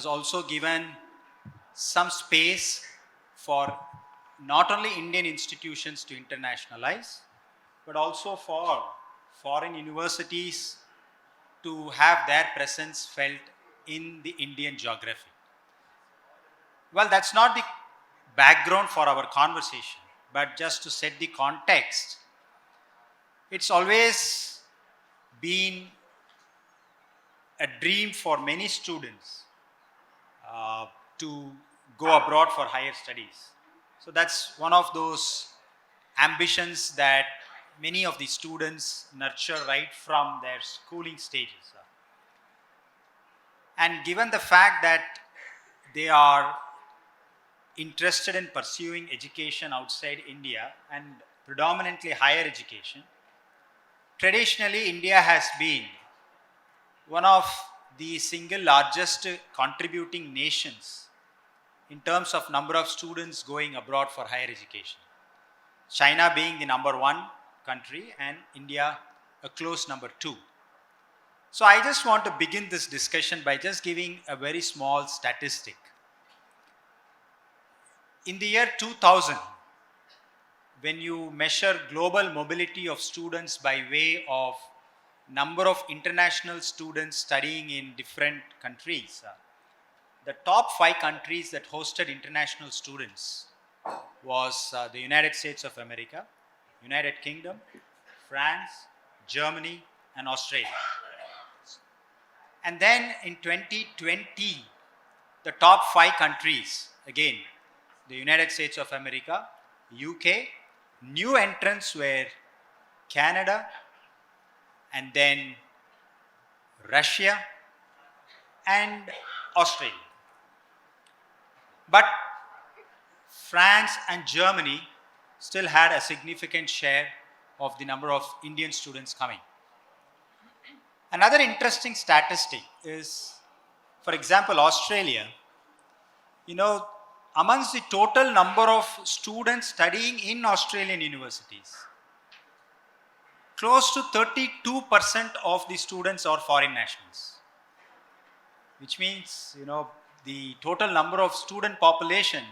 has also given some space for not only Indian institutions to internationalize, but also for foreign universities to have their presence felt in the Indian geography. Well, that's not the background for our conversation, but just to set the context, it's always been a dream for many students to go abroad for higher studies. So that's one of those ambitions that many of the students nurture right from their schooling stages. And given the fact that they are interested in pursuing education outside India and predominantly higher education, traditionally India has been one of the single largest contributing nations in terms of number of students going abroad for higher education. China being the number one country and India a close number two. So I just want to begin this discussion by just giving a very small statistic. In the year 2000, when you measure global mobility of students by way of number of international students studying in different countries, the top 5 countries that hosted international students was the United States of America, United Kingdom, France, Germany, and Australia. And then in 2020, the top 5 countries, again, the United States of America, UK, new entrants were Canada, and then Russia and Australia. But France and Germany still had a significant share of the number of Indian students coming. Another interesting statistic is, for example, Australia. Amongst the total number of students studying in Australian universities, close to 32% of the students are foreign nationals, which means, the total number of student population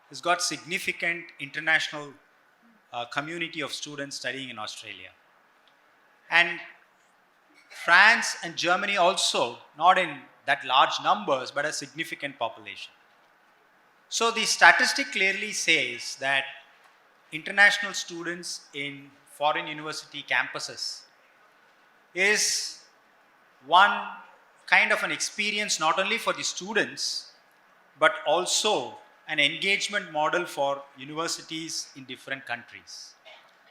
has got significant international community of students studying in Australia. And France and Germany also, not in that large numbers, but a significant population. So the statistic clearly says that international students in foreign university campuses is one kind of an experience not only for the students, but also an engagement model for universities in different countries.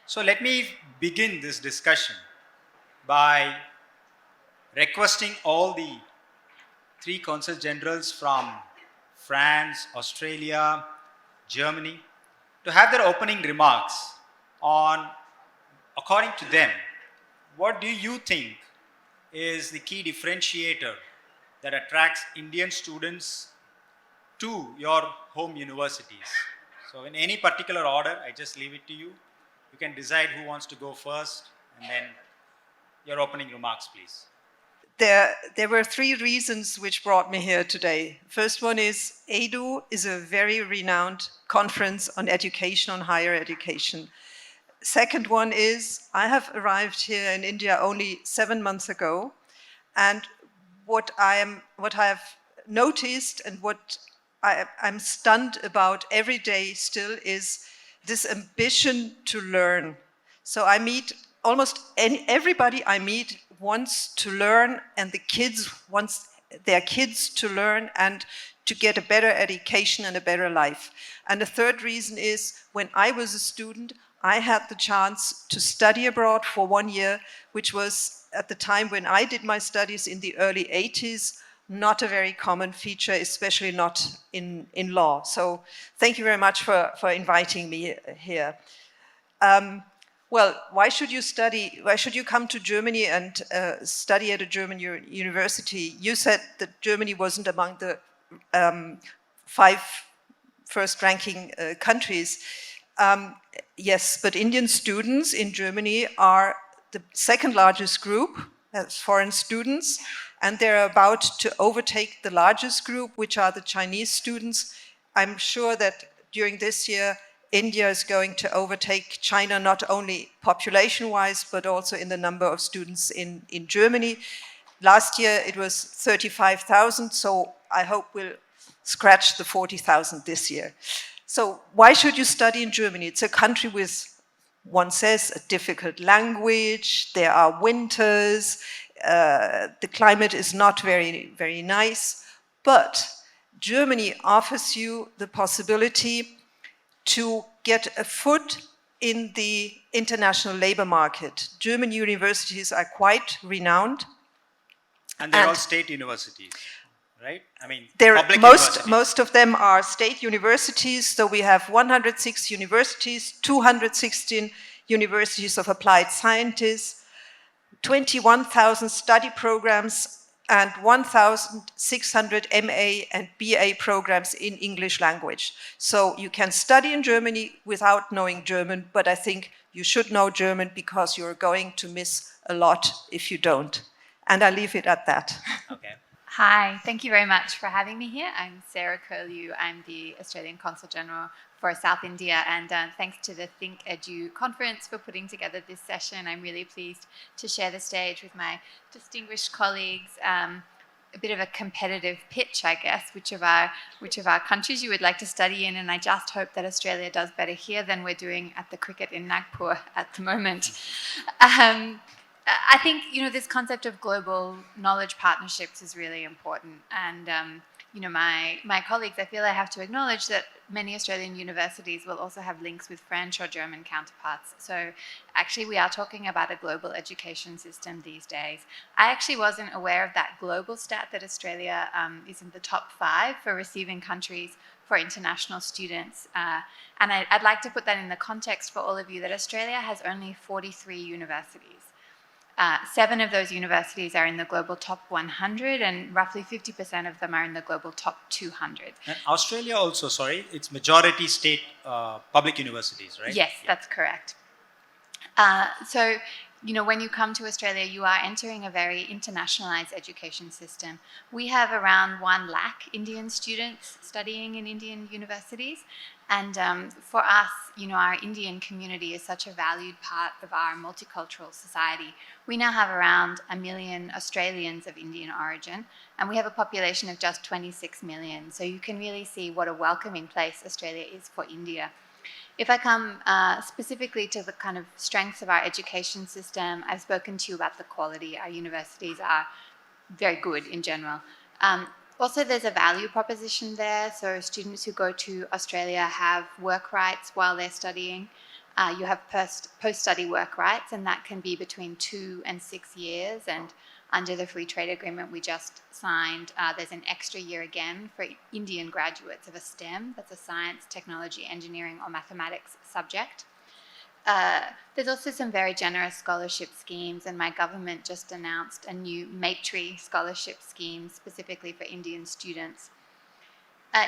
So let me begin this discussion by requesting all the 3 consul generals from France, Australia, Germany to have their opening remarks on, according to them, what do you think is the key differentiator that attracts Indian students to your home universities? So in any particular order, I just leave it to you. You can decide who wants to go first, and then your opening remarks, please. There were 3 reasons which brought me here today. First one is ThinkEDU is a very renowned conference on education, on higher education. Second one is I have arrived here in India only 7 months ago, and what I have noticed and what I'm stunned about every day still is this ambition to learn. So I meet almost everybody I meet wants to learn, and the kids want their kids to learn and to get a better education and a better life. And the third reason is when I was a student, I had the chance to study abroad for 1 year, which was at the time when I did my studies in the early 80s, not a very common feature, especially not in law. So thank you very much for inviting me here. Well, why should you study? Why should you come to Germany and study at a German university? You said that Germany wasn't among the 5 first-ranking countries. Yes, but Indian students in Germany are the second largest group as foreign students, and they're about to overtake the largest group, which are the Chinese students. I'm sure that during this year, India is going to overtake China, not only population-wise, but also in the number of students in Germany. Last year, it was 35,000, so I hope we'll scratch the 40,000 this year. So why should you study in Germany? It's a country with, one says, a difficult language, there are winters, the climate is not very, very nice, but Germany offers you the possibility to get a foot in the international labor market. German universities are quite renowned. And they're all state universities, right? I mean, public most universities. of them are state universities. So we have 106 universities, 216 universities of applied sciences, 21,000 study programs, and 1,600 MA and BA programs in English language. So you can study in Germany without knowing German, but I think you should know German because you're going to miss a lot if you don't. And I leave it at that. Okay. Hi, thank you very much for having me here. I'm Sarah Kirlew. I'm the Australian Consul-General for South India, and thanks to the ThinkEDU conference for putting together this session. I'm really pleased to share the stage with my distinguished colleagues. A bit of a competitive pitch, I guess, which of our countries you would like to study in, and I just hope that Australia does better here than we're doing at the cricket in Nagpur at the moment. I think, this concept of global knowledge partnerships is really important. And, my colleagues, I feel I have to acknowledge that many Australian universities will also have links with French or German counterparts. So actually, we are talking about a global education system these days. I actually wasn't aware of that global stat that Australia is in the top 5 for receiving countries for international students. And I'd like to put that in the context for all of you that Australia has only 43 universities. 7 of those universities are in the global top 100, and roughly 50% of them are in the global top 200. And Australia also, it's majority state public universities, right? Yes, that's correct. So, when you come to Australia, you are entering a very internationalized education system. We have around 1 lakh Indian students studying in Indian universities. And for us, our Indian community is such a valued part of our multicultural society. We now have around 1 million Australians of Indian origin, and we have a population of just 26 million. So you can really see what a welcoming place Australia is for India. If I come specifically to the kind of strengths of our education system, I've spoken to you about the quality. Our universities are very good in general. Also, there's a value proposition there. So students who go to Australia have work rights while they're studying. You have post-study work rights, and that can be between 2 and 6 years. And under the free trade agreement we just signed, there's an extra year again for Indian graduates of a STEM, that's a science, technology, engineering, or mathematics subject. There's also some very generous scholarship schemes, and my government just announced a new Maitree scholarship scheme specifically for Indian students.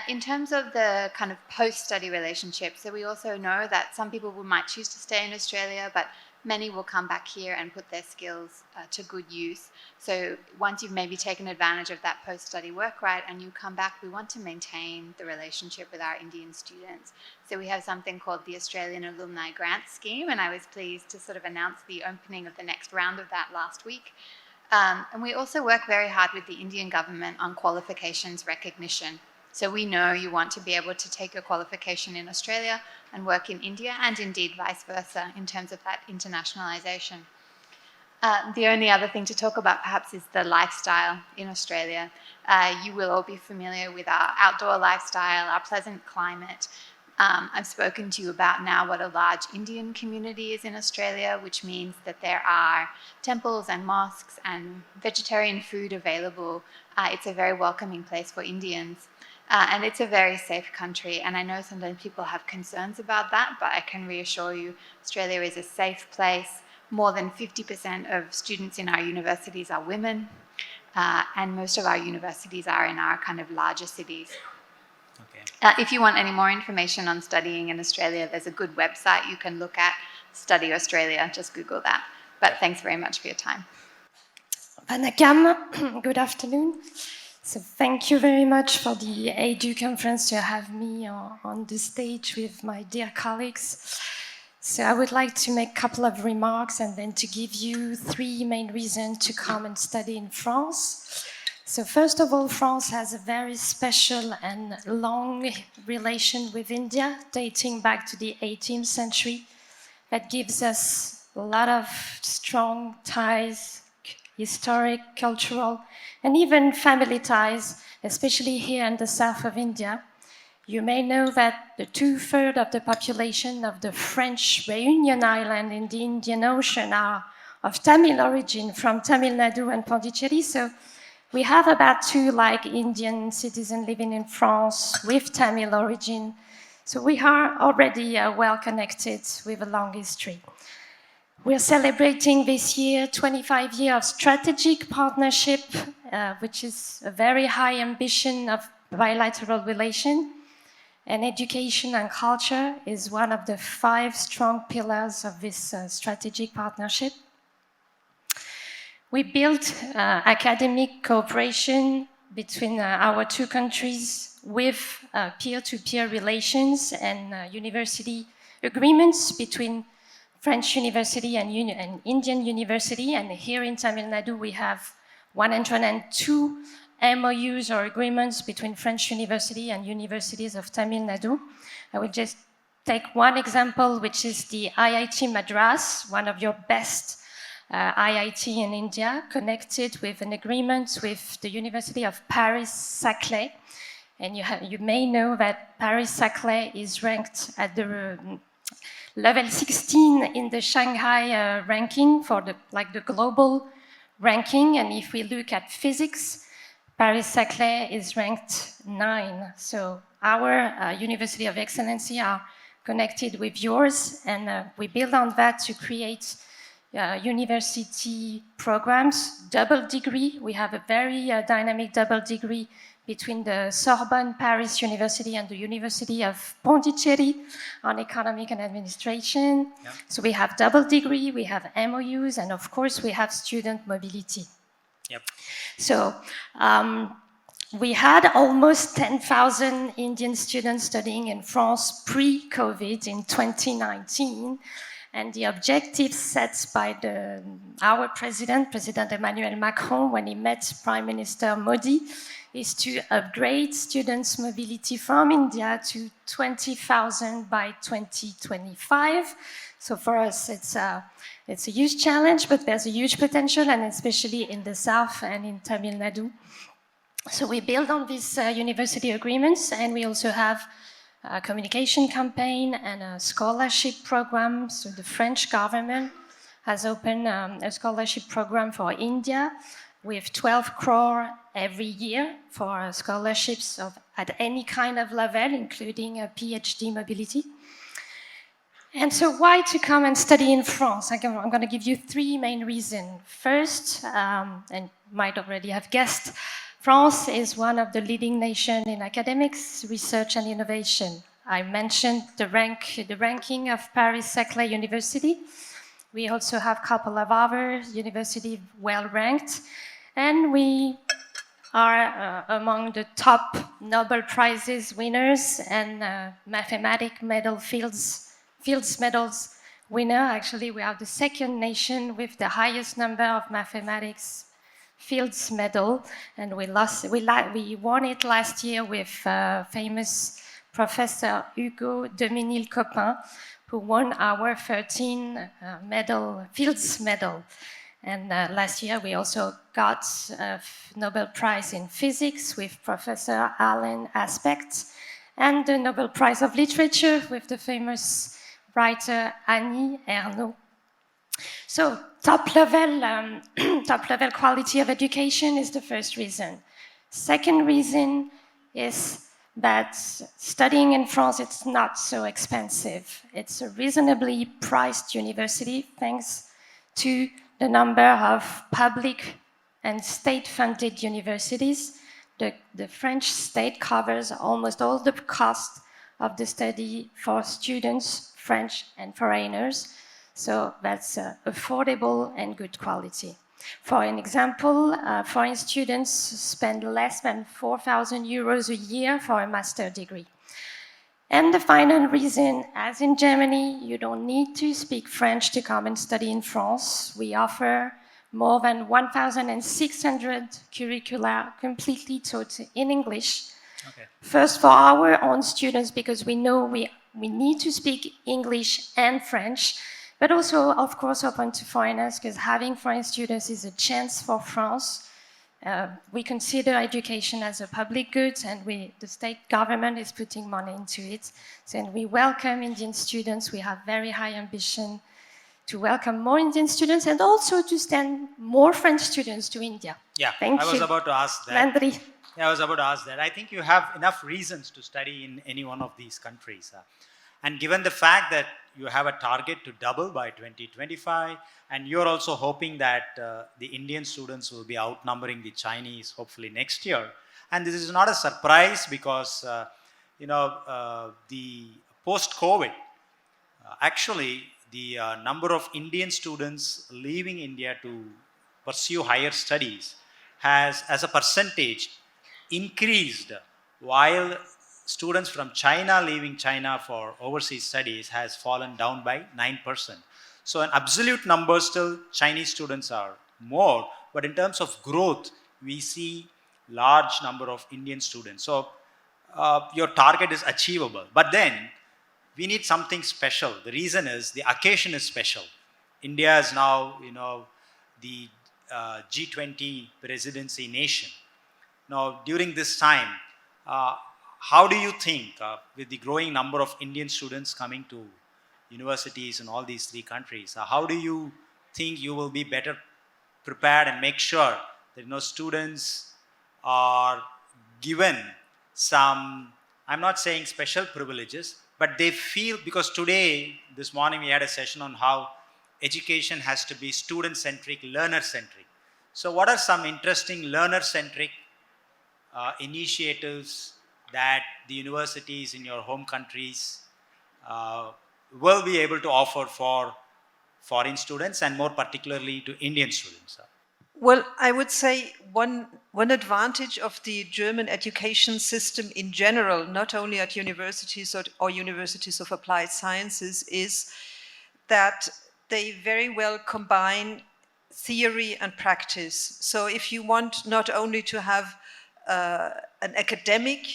In terms of the kind of post-study relationship, so we also know that some people might choose to stay in Australia, but many will come back here and put their skills to good use. So once you've maybe taken advantage of that post-study work right and you come back, we want to maintain the relationship with our Indian students. So we have something called the Australian Alumni Grant Scheme, and I was pleased to sort of announce the opening of the next round of that last week. And we also work very hard with the Indian government on qualifications recognition. So we know you want to be able to take your qualification in Australia and work in India, and indeed vice versa in terms of that internationalization. The only other thing to talk about perhaps is the lifestyle in Australia. You will all be familiar with our outdoor lifestyle, our pleasant climate. I've spoken to you about now what a large Indian community is in Australia, which means that there are temples and mosques and vegetarian food available. It's a very welcoming place for Indians. And it's a very safe country, and I know sometimes people have concerns about that, but I can reassure you Australia is a safe place. More than 50% of students in our universities are women, and most of our universities are in our kind of larger cities. Okay. If you want any more information on studying in Australia, there's a good website you can look at, Study Australia, just Google that. But thanks very much for your time. Vanakam, good afternoon. So thank you very much for the ThinkEDU conference to have me on the stage with my dear colleagues. So I would like to make a couple of remarks and then to give you 3 main reasons to come and study in France. So first of all, France has a very special and long relation with India, dating back to the 18th century, that gives us a lot of strong ties, historic, cultural, and even family ties, especially here in the south of India. You may know that the 2/3 of the population of the French Réunion Island in the Indian Ocean are of Tamil origin, from Tamil Nadu and Pondicherry. So we have about 2 Indian citizens living in France with Tamil origin. So we are already well connected with a long history. We're celebrating this year 25 years of strategic partnership, which is a very high ambition of bilateral relation. And education and culture is one of the 5 strong pillars of this strategic partnership. We built academic cooperation between our 2 countries with peer-to-peer relations and university agreements between French university and Indian university. And here in Tamil Nadu, we have 102 MOUs or agreements between French university and universities of Tamil Nadu. I will just take one example, which is the IIT Madras, one of your best IIT in India, connected with an agreement with the University of Paris-Saclay. And you may know that Paris-Saclay is ranked at the level 16 in the Shanghai ranking for the global ranking. And if we look at physics, Paris-Saclay is ranked 9. So our University of Excellency are connected with yours, and we build on that to create university programs, double degree. We have a very dynamic double degree between the Sorbonne Paris University and the University of Pondicherry on economic and administration. Yeah. So we have double degree, we have MOUs, and of course we have student mobility. Yep. So we had almost 10,000 Indian students studying in France pre-COVID in 2019. And the objectives set by our President Emmanuel Macron, when he met Prime Minister Modi, is to upgrade students' mobility from India to 20,000 by 2025. So for us, it's a huge challenge, but there's a huge potential, and especially in the south and in Tamil Nadu. So we build on these university agreements, and we also have a communication campaign and a scholarship program. So the French government has opened a scholarship program for India with 12 crore every year for scholarships at any kind of level, including a PhD mobility. And so why to come and study in France? I'm going to give you 3 main reasons. First, and you might already have guessed, France is one of the leading nations in academics, research, and innovation. I mentioned the ranking of Paris-Saclay University. We also have a couple of other universities well ranked, and we are among the top Nobel Prizes winners and mathematics medal fields medals winner. Actually, we are the 2nd nation with the highest number of mathematics Fields Medal, and we won it last year with famous Professor Hugo Deménil-Copin, who won our 13 Fields Medal. And last year we also got a Nobel Prize in Physics with Professor Alain Aspect, and the Nobel Prize of Literature with the famous writer Annie Ernaux. So top level quality of education is the first reason. Second reason is that studying in France, it's not so expensive. It's a reasonably priced university thanks to the number of public and state-funded universities. The French state covers almost all the cost of the study for students, French and foreigners. So that's affordable and good quality. For an example, foreign students spend less than 4,000 euros a year for a master's degree. And the final reason, as in Germany, you don't need to speak French to come and study in France. We offer more than 1,600 curricula completely taught in English. Okay. First, for our own students, because we know we need to speak English and French, but also, of course, open to foreigners, because having foreign students is a chance for France. We consider education as a public good, and the state government is putting money into it. So, and we welcome Indian students. We have very high ambition to welcome more Indian students and also to send more French students to India. Yeah, Thank I was you. about to ask that. Landry. Yeah, I was about to ask that. I think you have enough reasons to study in any one of these countries. And given the fact that you have a target to double by 2025, and you're also hoping that the Indian students will be outnumbering the Chinese hopefully next year. And this is not a surprise because, the post-COVID, actually, the number of Indian students leaving India to pursue higher studies has, as a percentage, increased, while students from China leaving China for overseas studies has fallen down by 9%. So in absolute numbers, still Chinese students are more, but in terms of growth, we see large number of Indian students. So your target is achievable, but then we need something special. The reason is the occasion is special. India is now, the G20 presidency nation. Now, during this time, how do you think, with the growing number of Indian students coming to universities in all these three countries, how do you think you will be better prepared and make sure that students are given some, I'm not saying special privileges, but they feel, because today, this morning we had a session on how education has to be student-centric, learner-centric. So what are some interesting learner-centric initiatives that the universities in your home countries will be able to offer for foreign students and more particularly to Indian students? Well, I would say one advantage of the German education system in general, not only at universities or universities of applied sciences, is that they very well combine theory and practice. So if you want not only to have an academic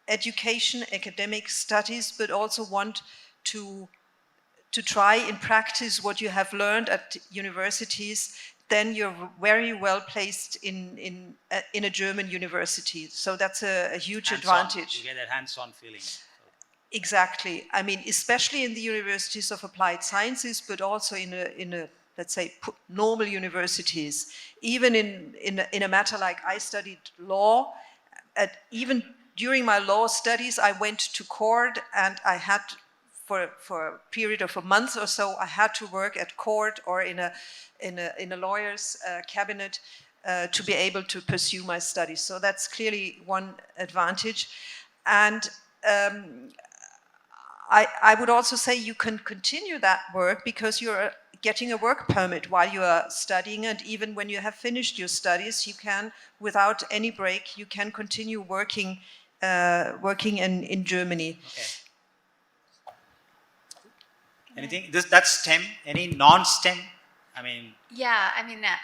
education, academic studies, but also want to try in practice what you have learned at universities, then you're very well placed in a German university. So that's a huge advantage. You get that hands-on feeling. Exactly. I mean, especially in the universities of applied sciences, but also in a let's say normal universities. Even in a matter like I studied law, even during my law studies, I went to court, and I had, for a period of a month or so, I had to work at court or in a lawyer's cabinet to be able to pursue my studies. So that's clearly one advantage. And I would also say you can continue that work because you're getting a work permit while you are studying, and even when you have finished your studies, you can, without any break, you can continue working in Germany. Okay. Anything? That's STEM. Any non-STEM? Yeah,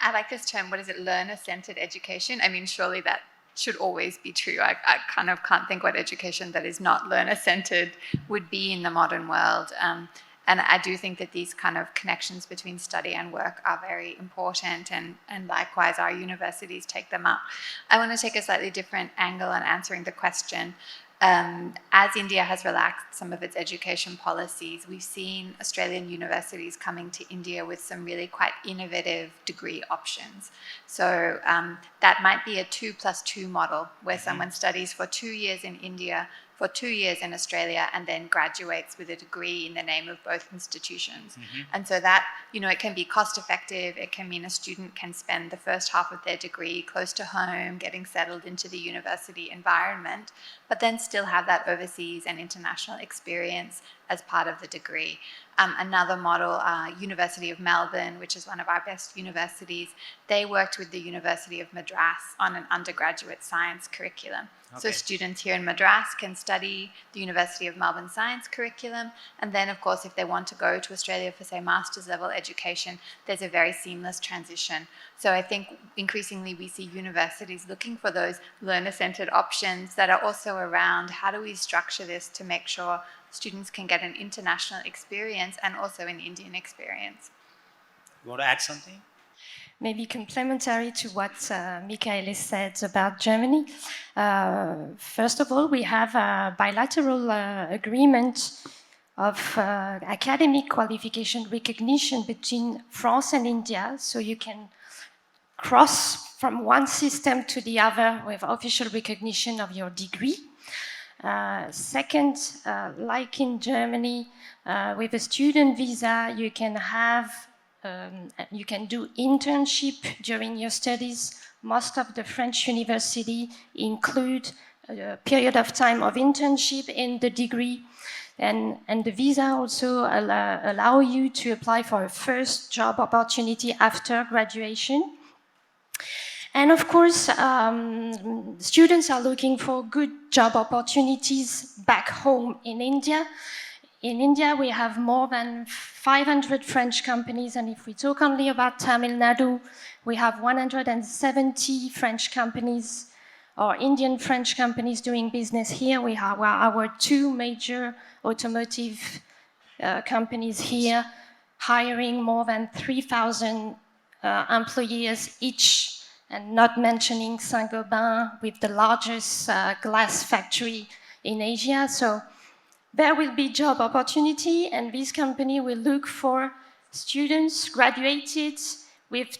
I like this term. What is it? Learner-centered education. Surely that should always be true. I kind of can't think what education that is not learner-centered would be in the modern world. And I do think that these kind of connections between study and work are very important, and likewise our universities take them up. I want to take a slightly different angle on answering the question. As India has relaxed some of its education policies, we've seen Australian universities coming to India with some really quite innovative degree options. So that might be a 2+2 model, where someone studies for 2 years in India for 2 years in Australia and then graduates with a degree in the name of both institutions. And so that, it can be cost effective. It can mean a student can spend the first half of their degree close to home, getting settled into the university environment, but then still have that overseas and international experience as part of the degree. Another model, University of Melbourne, which is one of our best universities, they worked with the University of Madras on an undergraduate science curriculum. So students here in Madras can study the University of Melbourne science curriculum, and then of course if they want to go to Australia for say master's level education, there's a very seamless transition. So I think increasingly we see universities looking for those learner-centered options that are also around how do we structure this to make sure students can get an international experience and also an Indian experience. You want to add something? Maybe complementary to what Michaela said about Germany. First of all, we have a bilateral agreement of academic qualification recognition between France and India, so you can cross from one system to the other with official recognition of your degree. Second, like in Germany, with a student visa, you can do internship during your studies. Most of the French universities include a period of time of internship in the degree, and the visa also allow you to apply for a first job opportunity after graduation. And of course, students are looking for good job opportunities back home in India. In India, we have more than 500 French companies, and if we talk only about Tamil Nadu, we have 170 French companies or Indian French companies doing business here. We have our two major automotive companies here, hiring more than 3,000 employees each, and not mentioning Saint-Gobain with the largest glass factory in Asia. So there will be job opportunity, and this company will look for students graduated with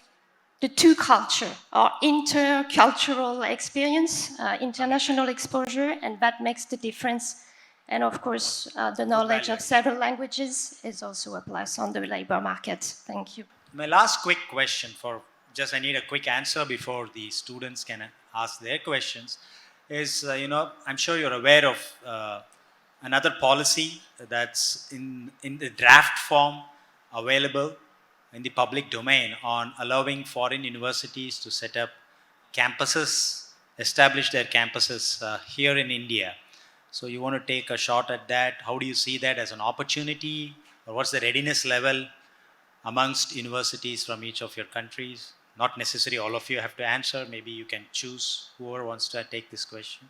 the two culture or intercultural experience, international exposure, and that makes the difference. And of course, the knowledge of several languages is also a plus on the labor market. Thank you. My last quick question I need a quick answer before the students can ask their questions is, I'm sure you're aware of another policy that's in the draft form available in the public domain on allowing foreign universities to set up campuses, establish their campuses here in India. So you want to take a shot at that? How do you see that as an opportunity? Or what's the readiness level amongst universities from each of your countries? Not necessarily all of you have to answer. Maybe you can choose whoever wants to take this question.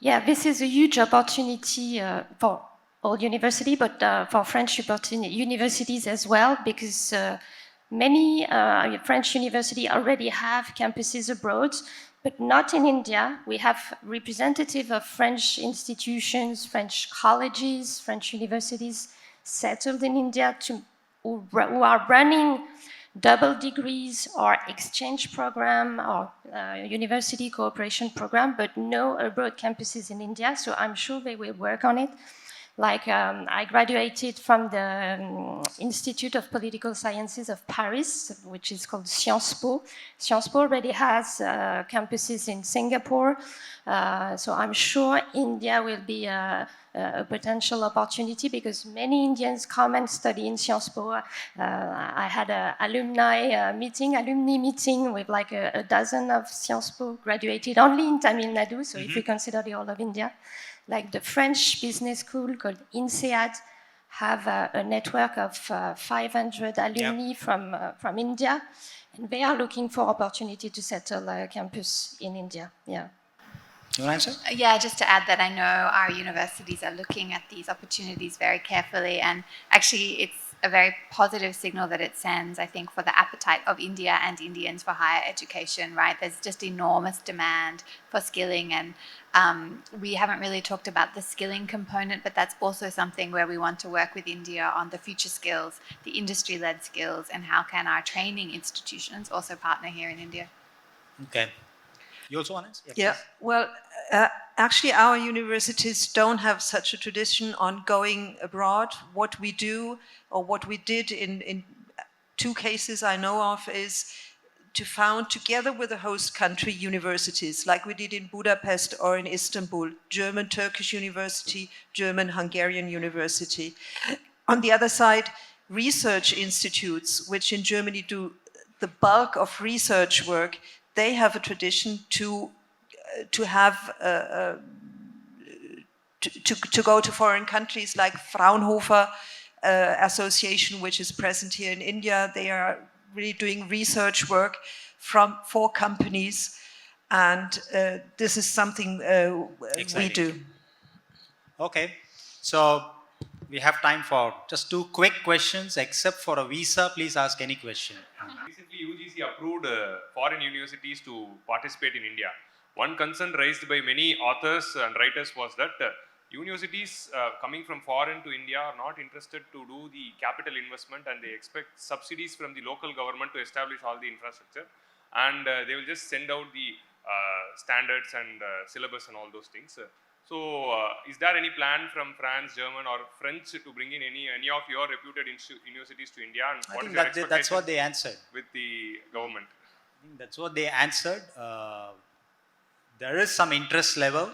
Yeah, this is a huge opportunity for all universities, but for French universities as well, because many French universities already have campuses abroad, but not in India. We have representatives of French institutions, French colleges, French universities settled in India who are running double degrees or exchange program or university cooperation program, but no abroad campuses in India. So I'm sure they will work on it. Like I graduated from the Institute of Political Sciences of Paris, which is called Sciences Po. Sciences Po already has campuses in Singapore. So I'm sure India will be a potential opportunity because many Indians come and study in Sciences Po. I had an alumni meeting with like a dozen of Sciences Po graduated only in Tamil Nadu. So if we consider the whole of India, like the French business school called INSEAD have a network of 500 alumni from India, and they are looking for opportunity to settle a campus in India. Yeah. You want to answer? Yeah, just to add that I know our universities are looking at these opportunities very carefully, and actually it's a very positive signal that it sends, I think, for the appetite of India and Indians for higher education, right? There's just enormous demand for skilling, and we haven't really talked about the skilling component, but that's also something where we want to work with India on the future skills, the industry-led skills, and how can our training institutions also partner here in India. Okay. You also want to? Yeah, well, actually, our universities don't have such a tradition on going abroad. What we do, or what we did in two cases I know of, is to found, together with the host country, universities, like we did in Budapest or in Istanbul, German-Turkish University, German-Hungarian University. On the other side, research institutes, which in Germany do the bulk of research work, they have a tradition to have to go to foreign countries, like Fraunhofer Association, which is present here in India. They are really doing research work for companies, and this is something we do. Okay, so we have time for just two quick questions. Except for a visa, please ask any question. Recently, UGC approved foreign universities to participate in India. One concern raised by many authors and writers was that universities coming from foreign to India are not interested to do the capital investment, and they expect subsidies from the local government to establish all the infrastructure, and they will just send out the standards and syllabus and all those things. So, is there any plan from France, German, or French to bring in any of your reputed universities to India? And I what think is your that's expectation what they answered. with the government? I think that's what they answered. There is some interest level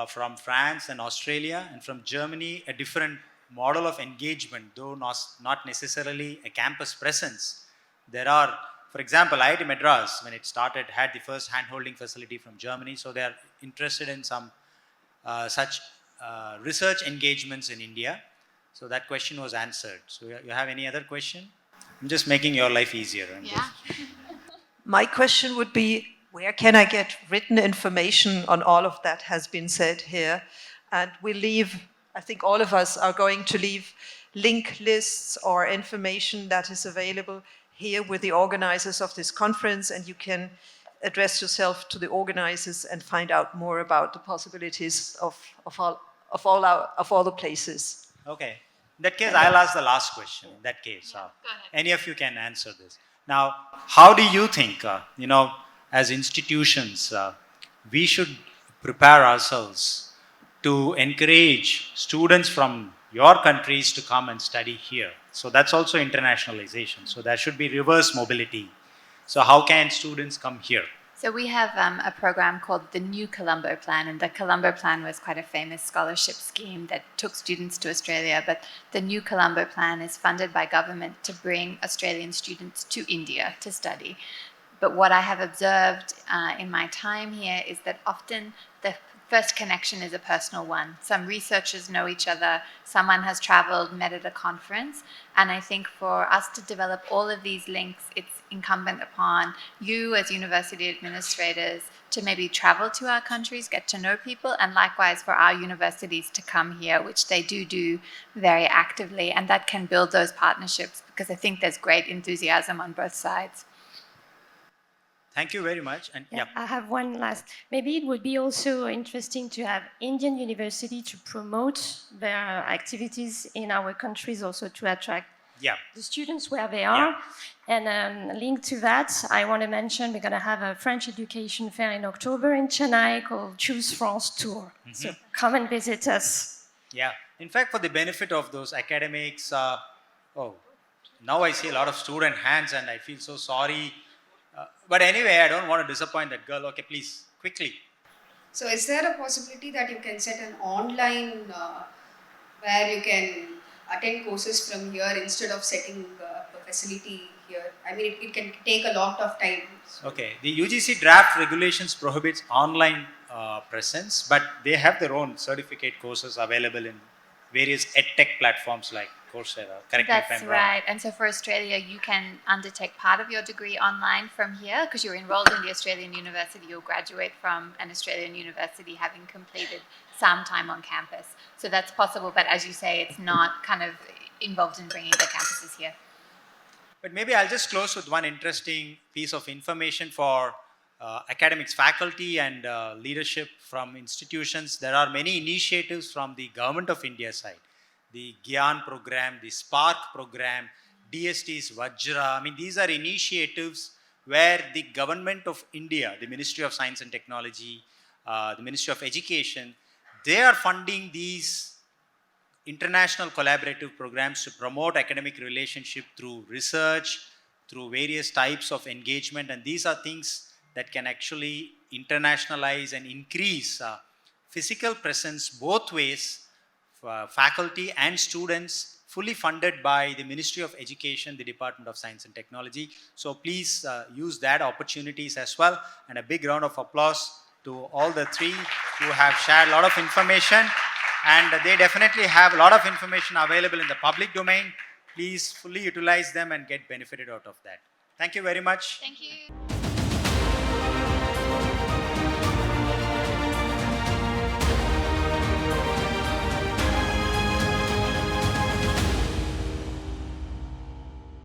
from France and Australia, and from Germany, a different model of engagement, though not necessarily a campus presence. There are, for example, IIT Madras, when it started, had the first hand-holding facility from Germany, so they are interested in some such research engagements in India. So that question was answered. So you have any other question? I'm just making your life easier. Yeah. My question would be, where can I get written information on all of that has been said here? And we'll leave, I think all of us are going to leave link lists or information that is available here with the organizers of this conference, and you can address yourself to the organizers and find out more about the possibilities of all the places. Okay. In that case, I'll ask the last question. In that case, Go ahead. any of you can answer this. Now, how do you think, as institutions, we should prepare ourselves to encourage students from your countries to come and study here? So that's also internationalization. So there should be reverse mobility. So how can students come here? So we have a program called the New Colombo Plan, and the Colombo Plan was quite a famous scholarship scheme that took students to Australia. But the New Colombo Plan is funded by government to bring Australian students to India to study. But what I have observed in my time here is that often the first connection is a personal one. Some researchers know each other, someone has traveled, met at a conference, and I think for us to develop all of these links, it's incumbent upon you as university administrators to maybe travel to our countries, get to know people, and likewise for our universities to come here, which they do very actively, and that can build those partnerships, because I think there's great enthusiasm on both sides. Thank you very much. And Yeah, I have one last. Maybe it would be also interesting to have Indian university to promote their activities in our countries, also to attract the students where they are. And linked to that, I want to mention we're going to have a French education fair in October in Chennai called Choose France Tour. So come and visit us. Yeah. In fact, for the benefit of those academics, now I see a lot of student hands and I feel so sorry. But anyway, I don't want to disappoint that girl. Okay, please, quickly. So is there a possibility that you can set an online where you can attend courses from here instead of setting a facility here? I mean, it can take a lot of time. So. Okay, the UGC draft regulations prohibits online presence, but they have their own certificate courses available in various edtech platforms like Coursera. Correct me if That's I'm wrong. right. And so for Australia, you can undertake part of your degree online from here because you're enrolled in the Australian university. You'll graduate from an Australian university having completed some time on campus. So that's possible, but as you say, it's not kind of involved in bringing the campuses here. But maybe I'll just close with one interesting piece of information for academics, faculty and leadership from institutions. There are many initiatives from the Government of India side. The Gyan program, the Spark program, DST's Vajra. I mean, these are initiatives where the government of India, the Ministry of Science and Technology, the Ministry of Education, they are funding these international collaborative programs to promote academic relationship through research, through various types of engagement, and these are things that can actually internationalize and increase physical presence both ways, faculty and students, fully funded by the Ministry of Education, the Department of Science and Technology. So please use that opportunities as well, and a big round of applause to all the three who have shared a lot of information, and they definitely have a lot of information available in the public domain. Please fully utilize them and get benefited out of that. Thank you very much. Thank you.